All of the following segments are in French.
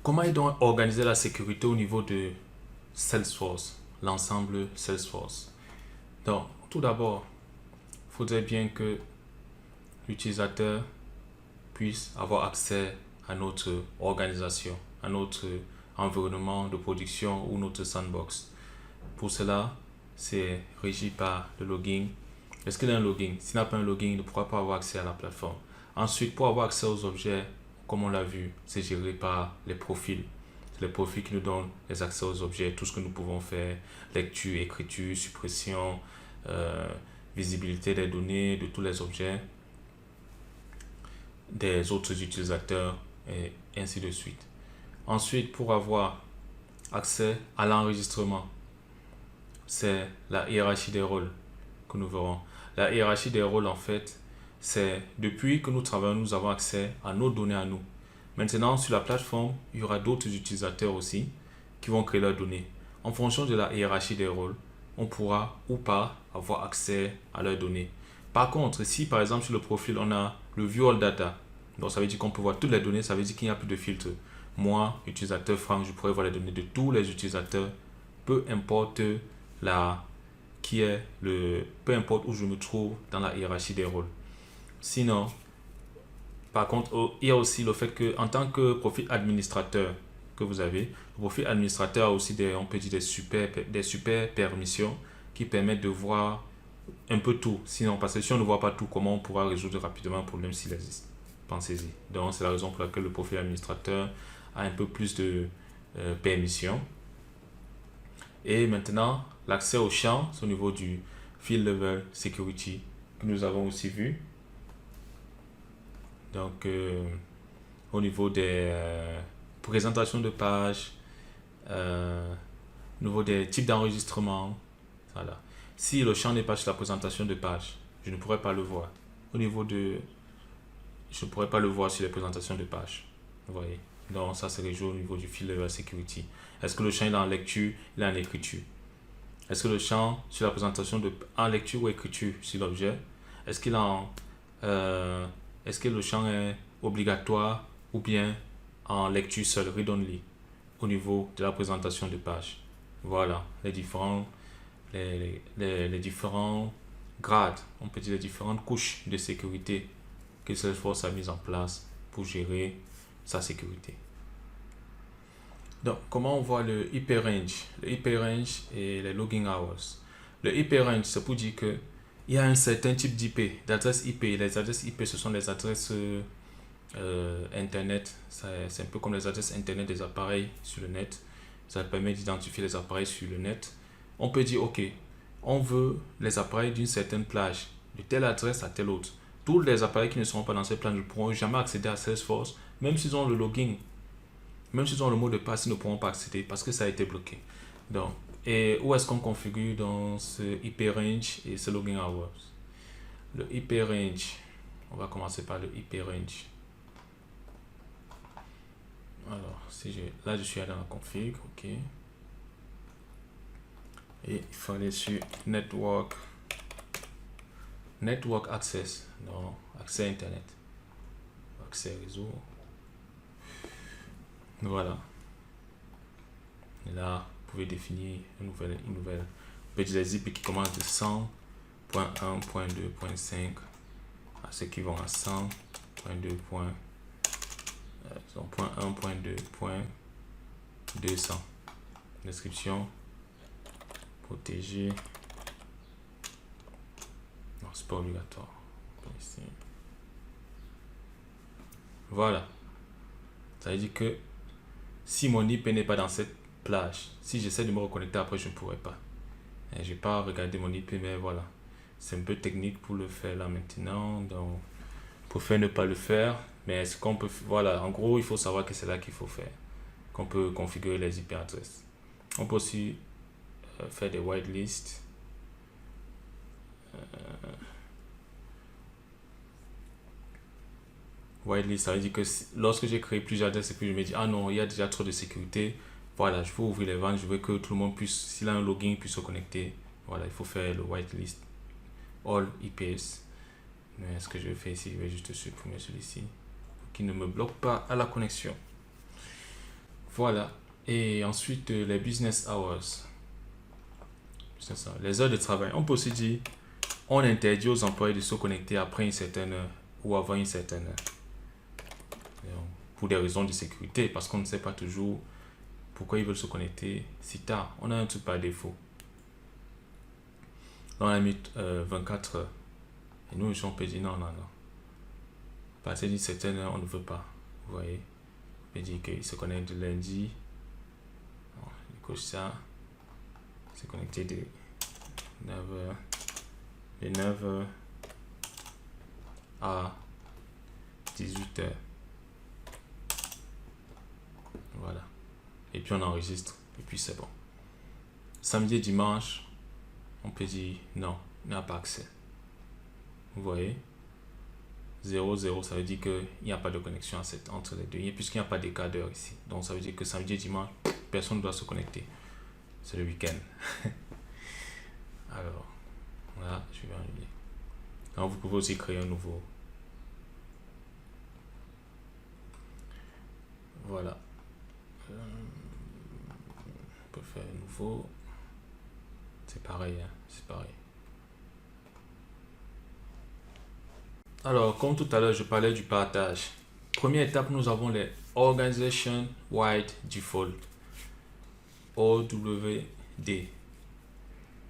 Comment est donc organiser la sécurité au niveau de Salesforce, l'ensemble Salesforce? Donc, tout d'abord, il faudrait bien que l'utilisateur puisse avoir accès à notre organisation, à notre environnement de production ou notre sandbox. Pour cela, c'est régi par le login. Est-ce qu'il a un login? S'il n'a pas un login, il ne pourra pas avoir accès à la plateforme. Ensuite, pour avoir accès aux objets, comme on l'a vu, c'est géré par les profils. C'est les profils qui nous donnent les accès aux objets, tout ce que nous pouvons faire, lecture, écriture, suppression, euh, visibilité des données, de tous les objets, des autres utilisateurs, et ainsi de suite. Ensuite, pour avoir accès à l'enregistrement, c'est la hiérarchie des rôles que nous verrons. La hiérarchie des rôles, en fait, c'est depuis que nous travaillons, nous avons accès à nos données à nous. Maintenant, sur la plateforme, il y aura d'autres utilisateurs aussi qui vont créer leurs données. En fonction de la hiérarchie des rôles, on pourra ou pas avoir accès à leurs données. Par contre, si par exemple sur le profil, on a le View All Data, donc ça veut dire qu'on peut voir toutes les données, ça veut dire qu'il n'y a plus de filtre. Moi, utilisateur Franck, je pourrais voir les données de tous les utilisateurs, peu importe la, peu importe où je me trouve dans la hiérarchie des rôles. Sinon, par contre, il y a aussi le fait que en tant que profil administrateur que vous avez, le profil administrateur a aussi on peut dire des super permissions qui permettent de voir un peu tout. Sinon, parce que si on ne voit pas tout, comment on pourra résoudre rapidement un problème s'il existe? Pensez-y. Donc, c'est la raison pour laquelle le profil administrateur a un peu plus de permissions. Et maintenant, l'accès au champ, c'est au niveau du Field Level Security que nous avons aussi vu. Donc, au niveau des présentations de pages, au niveau des types d'enregistrement, voilà. Si le champ n'est pas sur la présentation de page, je ne pourrais pas le voir. Au niveau de... Je ne pourrais pas le voir sur les présentations de page. Vous voyez. Donc, ça, c'est réglé au niveau du Field Level Security. Est-ce que le champ est en lecture, il est en écriture? Est-ce que le champ sur la présentation de en lecture ou écriture sur l'objet, est-ce qu'il est en euh, est-ce que le champ est obligatoire ou bien en lecture seule, read only, au niveau de la présentation de page? Voilà les différents grades, on peut dire les différentes couches de sécurité que Salesforce a mis en place pour gérer sa sécurité. Donc, comment on voit le IP range? Le IP range et les logging hours. Le IP range, c'est pour dire que il y a un certain type d'IP, d'adresse IP. Les adresses IP, ce sont les adresses Internet. C'est un peu comme les adresses Internet des appareils sur le net. Ça permet d'identifier les appareils sur le net. On peut dire, OK, on veut les appareils d'une certaine plage, de telle adresse à telle autre. Tous les appareils qui ne seront pas dans cette plage ne pourront jamais accéder à Salesforce, même s'ils ont le login. Même s'ils ont le mot de passe, ils ne pourront pas accéder parce que ça a été bloqué. Donc, et où est-ce qu'on configure dans ce IP range et ce login hours? Le IP range, on va commencer par le IP range. Alors, là je suis allé dans la config, ok. Et il faut aller sur Network Access, donc accès Internet, accès réseau. Voilà. Et là, vous pouvez définir une nouvelle. On peut dire les IP qui commencent de 100.1.2.5 à ceux qui vont à 100.1.2.200. Description protégée. Non, c'est pas obligatoire. Ici. Voilà. Ça veut dire que si mon IP n'est pas dans cette plage, si j'essaie de me reconnecter après, je ne pourrai pas. Je vais pas regarder mon IP, mais voilà. C'est un peu technique pour le faire là maintenant. Donc, pour faire ne pas le faire. Mais ce qu'on peut, voilà, en gros, il faut savoir que c'est là qu'il faut faire. Qu'on peut configurer les IP adresses. On peut aussi faire des whitelists. Whitelist, ça veut dire que lorsque j'ai créé plusieurs adresses et puis je me dis, ah non, il y a déjà trop de sécurité, voilà, je veux ouvrir les ventes, je veux que tout le monde puisse, s'il a un login, puisse se connecter. Voilà, il faut faire le whitelist, all IPs. Mais ce que je vais faire ici, je vais juste supprimer celui-ci, pour qu'il ne me bloque pas à la connexion. Voilà. Et ensuite, les business hours. C'est ça. Les heures de travail. On peut aussi dire, on interdit aux employés de se connecter après une certaine heure ou avant une certaine heure. Pour des raisons de sécurité, parce qu'on ne sait pas toujours pourquoi ils veulent se connecter si tard. On a un truc par défaut. Là, on a mis 24 heures. Et nous, on peut dire non, non, non. À partir d'une certaine heure, on ne veut pas. Vous voyez? On peut dire qu'il se connecte de lundi. Il coche ça. Se connecter de 9h. De 9h à 18h. Voilà. Et puis on enregistre. Et puis c'est bon. Samedi et dimanche, on peut dire non, il n'y a pas accès. Vous voyez? 0, 0, ça veut dire qu'il n'y a pas de connexion entre les deux. Puisqu'il n'y a pas d'écart d'heure ici. Donc ça veut dire que samedi et dimanche, personne ne doit se connecter. C'est le week-end. Alors, là, je vais enlever. Donc vous pouvez aussi créer un nouveau. Voilà. On peut faire un nouveau. C'est pareil, hein, c'est pareil. Alors, comme tout à l'heure, je parlais du partage. Première étape, nous avons les Organization Wide Default. OWD.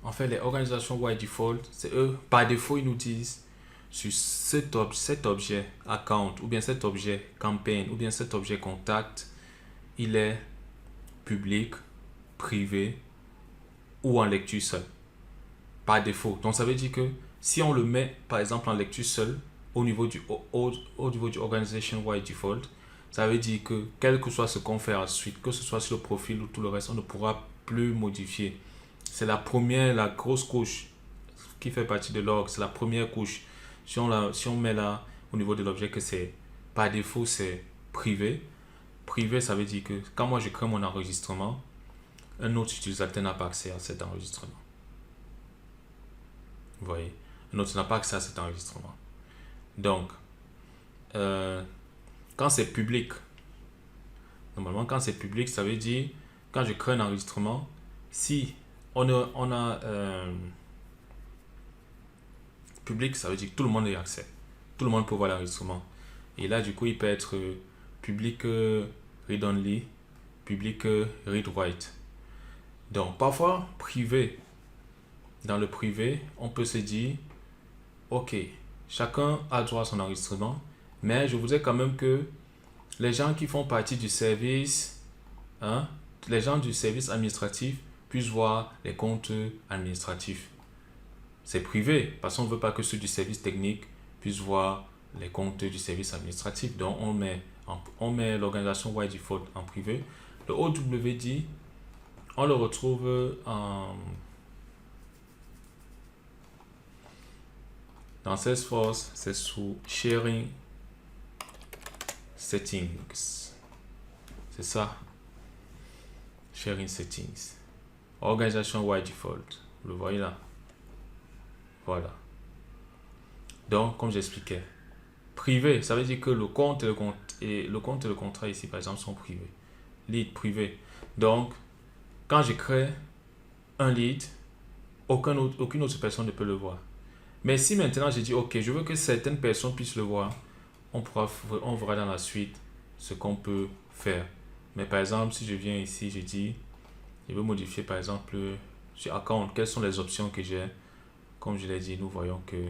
En fait, les Organization Wide Default, c'est eux, par défaut, ils nous disent sur cet objet account, ou bien cet objet campaign, ou bien cet objet contact, il est public, privé ou en lecture seule. Par défaut. Donc, ça veut dire que si on le met, par exemple, en lecture seule, au niveau du Organization Wide Default, ça veut dire que quel que soit ce qu'on fait ensuite, que ce soit sur le profil ou tout le reste, on ne pourra plus modifier. C'est la grosse couche qui fait partie de l'org, c'est la première couche. Si on met là au niveau de l'objet que c'est par défaut c'est privé. Privé, ça veut dire que quand moi je crée mon enregistrement, un autre utilisateur n'a pas accès à cet enregistrement. Vous voyez, un autre n'a pas accès à cet enregistrement. Donc, quand c'est public, normalement quand c'est public, ça veut dire quand je crée un enregistrement, si on a public, ça veut dire que tout le monde a accès. Tout le monde peut voir l'enregistrement. Et là, du coup, il peut être public read only, public read write. Donc, parfois, privé. Dans le privé, on peut se dire, ok, chacun a droit à son enregistrement, mais je voudrais quand même que les gens qui font partie du service, les gens du service administratif puissent voir les comptes administratifs. C'est privé, parce qu'on ne veut pas que ceux du service technique puissent voir les comptes du service administratif. Donc, on met l'organisation by default en privé. Le OWD, on le retrouve dans Salesforce, c'est sous Sharing Settings. C'est ça. Sharing Settings. Organisation by default. Vous le voyez là. Voilà. Donc, comme j'expliquais, privé, ça veut dire que le compte et le contrat ici, par exemple, sont privés. Lead privé. Donc, quand je crée un lead, aucune autre personne ne peut le voir. Mais si maintenant je dis, ok, je veux que certaines personnes puissent le voir, on verra dans la suite ce qu'on peut faire. Mais par exemple, si je viens ici, je dis, je veux modifier par exemple sur account, quelles sont les options que j'ai. Comme je l'ai dit, nous voyons que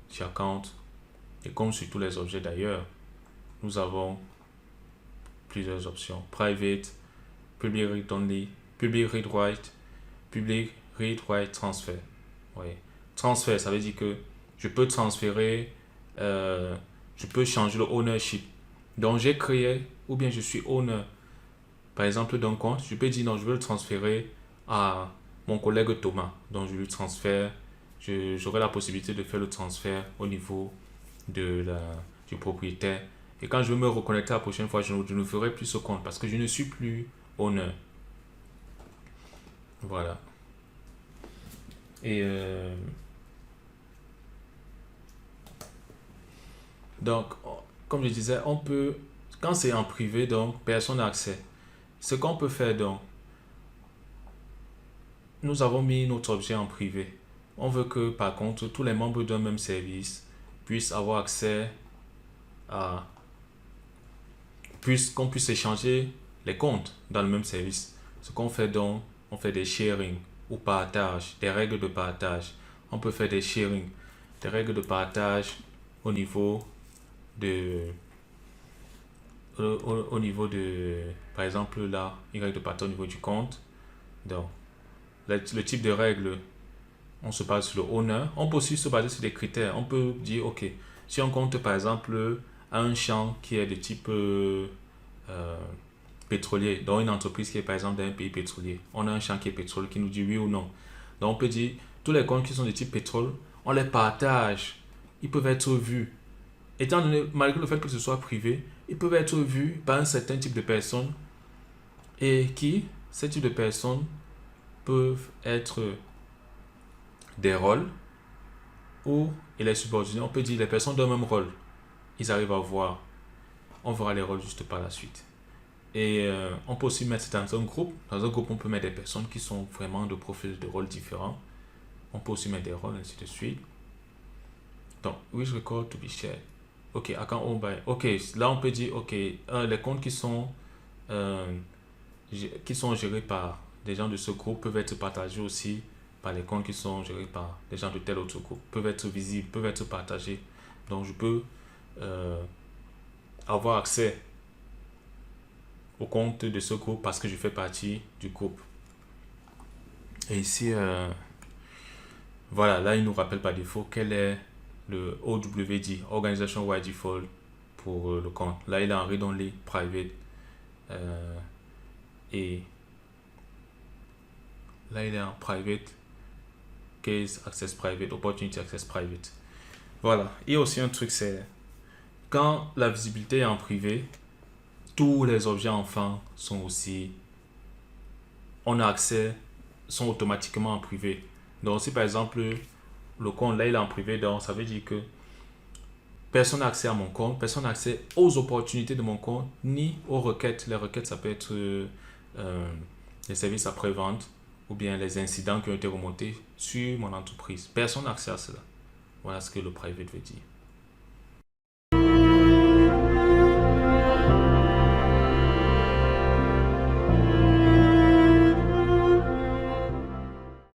sur account, et comme sur tous les objets d'ailleurs, nous avons plusieurs options. Private, public read only, public read write, public read write transfer. Oui. Transfert, ça veut dire que je peux transférer, je peux changer le ownership. Donc j'ai créé, ou bien je suis owner, par exemple d'un compte, je peux dire non, je veux le transférer à mon collègue Thomas. Donc je lui transfère, j'aurai la possibilité de faire le transfert au niveau du propriétaire. Et quand je vais me reconnecter la prochaine fois, je ne ferai plus ce compte parce que je ne suis plus owner. Voilà. Et donc, comme je disais, on peut, quand c'est en privé, donc personne n'a accès. Ce qu'on peut faire donc, nous avons mis notre objet en privé. On veut que par contre tous les membres d'un même service puissent avoir accès à, qu'on puisse échanger les comptes dans le même service. Ce qu'on fait donc, on fait des sharing ou partage, des règles de partage. On peut faire des sharing, des règles de partage au niveau de au niveau de, par exemple là, une règle de partage au niveau du compte. Donc le type de règle, on se base sur le owner. On peut aussi se baser sur des critères. On peut dire, ok, si on compte par exemple un champ qui est de type pétrolier, dans une entreprise qui est par exemple dans un pays pétrolier, on a un champ qui est pétrole qui nous dit oui ou non. Donc on peut dire, tous les comptes qui sont de type pétrole, on les partage. Ils peuvent être vus. Étant donné, malgré le fait que ce soit privé, ils peuvent être vus par un certain type de personnes et ces types de personnes peuvent être des rôles où il est subordonné. On peut dire les personnes d'un même rôle. Ils arrivent à voir. On verra les rôles juste par la suite. Et on peut aussi mettre dans un groupe. Dans un groupe, on peut mettre des personnes qui sont vraiment de profils de rôles différents. On peut aussi mettre des rôles, ainsi de suite. Donc, which record to be shared. Ok, account owned by. Ok, là on peut dire, ok, les comptes euh, qui sont gérés par des gens de ce groupe peuvent être partagés aussi par les comptes qui sont gérés par des gens de tel autre groupe, peuvent être visibles, peuvent être partagés. Donc je peux avoir accès au compte de ce groupe parce que je fais partie du groupe. Et ici, voilà, là il nous rappelle par défaut quel est le OWD, Organization Wide Default, pour le compte. Là il est en read-only private et là il est en private, case access private, opportunity access private. Voilà. Il y a aussi un truc, c'est quand la visibilité est en privé, tous les objets enfants sont aussi, on a accès, sont automatiquement en privé. Donc si par exemple le compte là il est en privé, donc ça veut dire que personne n'a accès à mon compte, personne n'a accès aux opportunités de mon compte, ni aux requêtes. Les requêtes, ça peut être les services après-vente ou bien les incidents qui ont été remontés sur mon entreprise. Personne n'a accès à cela. Voilà ce que le private veut dire.